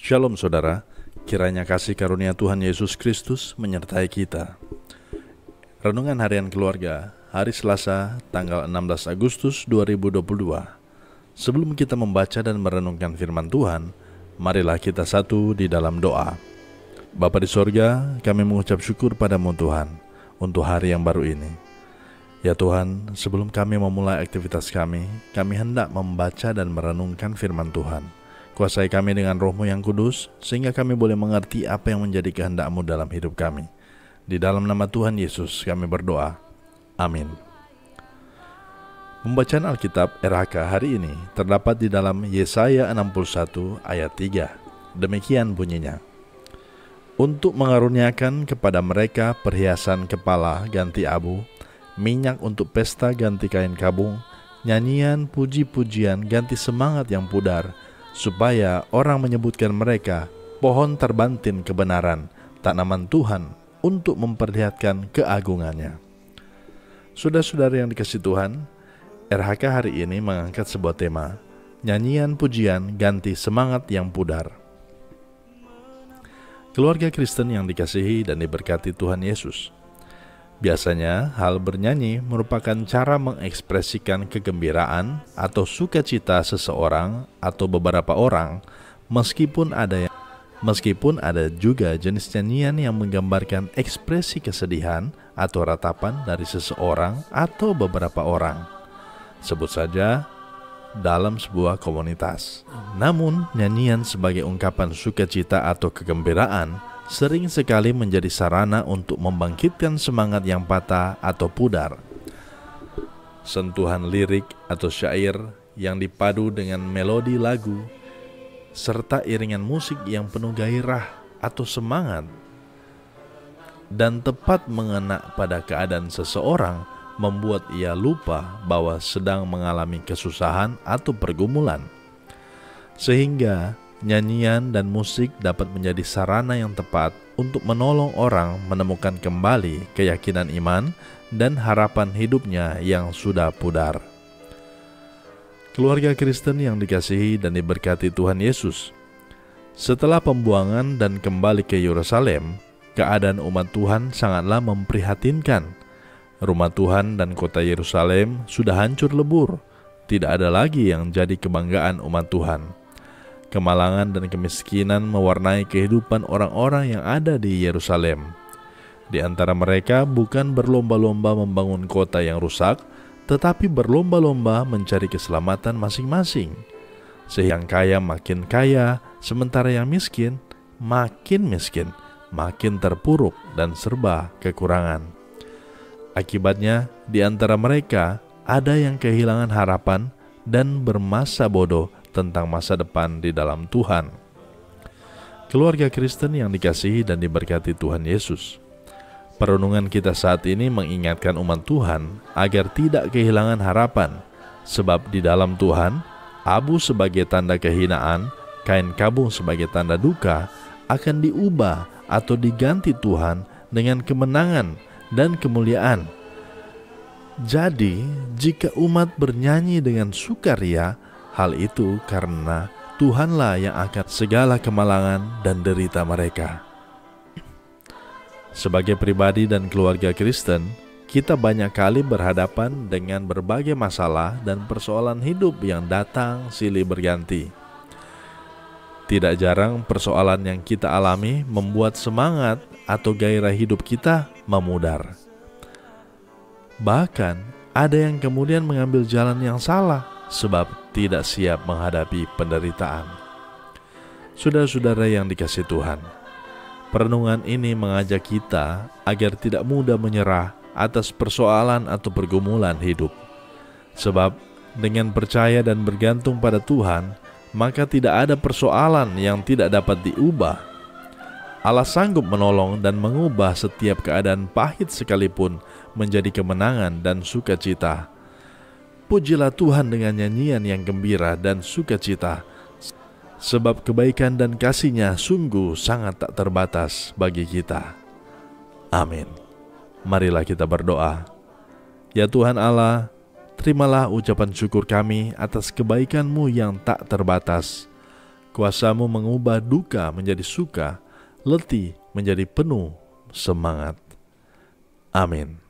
Shalom saudara, kiranya kasih karunia Tuhan Yesus Kristus menyertai kita. Renungan Harian Keluarga, hari Selasa, tanggal 16 Agustus 2022. Sebelum kita membaca dan merenungkan firman Tuhan, marilah kita satu di dalam doa. Bapa di sorga, kami mengucap syukur padamu Tuhan, untuk hari yang baru ini. Ya Tuhan, sebelum kami memulai aktivitas kami hendak membaca dan merenungkan firman Tuhan. Kuasai kami dengan Roh-Mu yang kudus, sehingga kami boleh mengerti apa yang menjadi kehendak-Mu dalam hidup kami. Di dalam nama Tuhan Yesus kami berdoa. Amin. Pembacaan Alkitab RHK hari ini terdapat di dalam Yesaya 61 ayat 3. Demikian bunyinya. Untuk mengaruniakan kepada mereka perhiasan kepala ganti abu, minyak untuk pesta ganti kain kabung, nyanyian puji-pujian ganti semangat yang pudar, supaya orang menyebutkan mereka pohon terbantin kebenaran, tanaman Tuhan untuk memperlihatkan keagungannya. Saudara-saudara yang dikasihi Tuhan, RHK hari ini mengangkat sebuah tema, nyanyian pujian ganti semangat yang pudar. Keluarga Kristen yang dikasihi dan diberkati Tuhan Yesus, biasanya hal bernyanyi merupakan cara mengekspresikan kegembiraan atau sukacita seseorang atau beberapa orang, meskipun ada juga jenis nyanyian yang menggambarkan ekspresi kesedihan atau ratapan dari seseorang atau beberapa orang, sebut saja dalam sebuah komunitas. Namun, nyanyian sebagai ungkapan sukacita atau kegembiraan sering sekali menjadi sarana untuk membangkitkan semangat yang patah atau pudar. Sentuhan lirik atau syair yang dipadu dengan melodi lagu, serta iringan musik yang penuh gairah atau semangat, dan tepat mengena pada keadaan seseorang, membuat ia lupa bahwa sedang mengalami kesusahan atau pergumulan. Sehingga nyanyian dan musik dapat menjadi sarana yang tepat untuk menolong orang menemukan kembali keyakinan iman dan harapan hidupnya yang sudah pudar. Keluarga Kristen yang dikasihi dan diberkati Tuhan Yesus, setelah pembuangan dan kembali ke Yerusalem, keadaan umat Tuhan sangatlah memprihatinkan. Rumah Tuhan dan kota Yerusalem sudah hancur lebur, tidak ada lagi yang jadi kebanggaan umat Tuhan. Kemalangan dan kemiskinan mewarnai kehidupan orang-orang yang ada di Yerusalem. Di antara mereka bukan berlomba-lomba membangun kota yang rusak, tetapi berlomba-lomba mencari keselamatan masing-masing. Sehingga yang kaya makin kaya, sementara yang miskin, makin terpuruk dan serba kekurangan. Akibatnya, di antara mereka ada yang kehilangan harapan dan bermasa bodoh tentang masa depan di dalam Tuhan. Keluarga Kristen yang dikasihi dan diberkati Tuhan Yesus, perenungan kita saat ini mengingatkan umat Tuhan agar tidak kehilangan harapan, sebab di dalam Tuhan, abu sebagai tanda kehinaan, kain kabung sebagai tanda duka, akan diubah atau diganti Tuhan dengan kemenangan dan kemuliaan. Jadi, jika umat bernyanyi dengan sukaria, hal itu karena Tuhanlah yang akan segala kemalangan dan derita mereka. Sebagai pribadi dan keluarga Kristen, kita banyak kali berhadapan dengan berbagai masalah dan persoalan hidup yang datang silih berganti. Tidak jarang persoalan yang kita alami membuat semangat atau gairah hidup kita memudar. Bahkan, ada yang kemudian mengambil jalan yang salah, sebab tidak siap menghadapi penderitaan. Saudara-saudara yang dikasihi Tuhan, perenungan ini mengajak kita agar tidak mudah menyerah atas persoalan atau pergumulan hidup. Sebab dengan percaya dan bergantung pada Tuhan, maka tidak ada persoalan yang tidak dapat diubah. Allah sanggup menolong dan mengubah setiap keadaan pahit sekalipun menjadi kemenangan dan sukacita. Pujilah Tuhan dengan nyanyian yang gembira dan sukacita, sebab kebaikan dan kasih-Nya sungguh sangat tak terbatas bagi kita. Amin. Marilah kita berdoa. Ya Tuhan Allah, terimalah ucapan syukur kami atas kebaikan-Mu yang tak terbatas. kuasa-Mu mengubah duka menjadi suka, letih menjadi penuh semangat. Amin.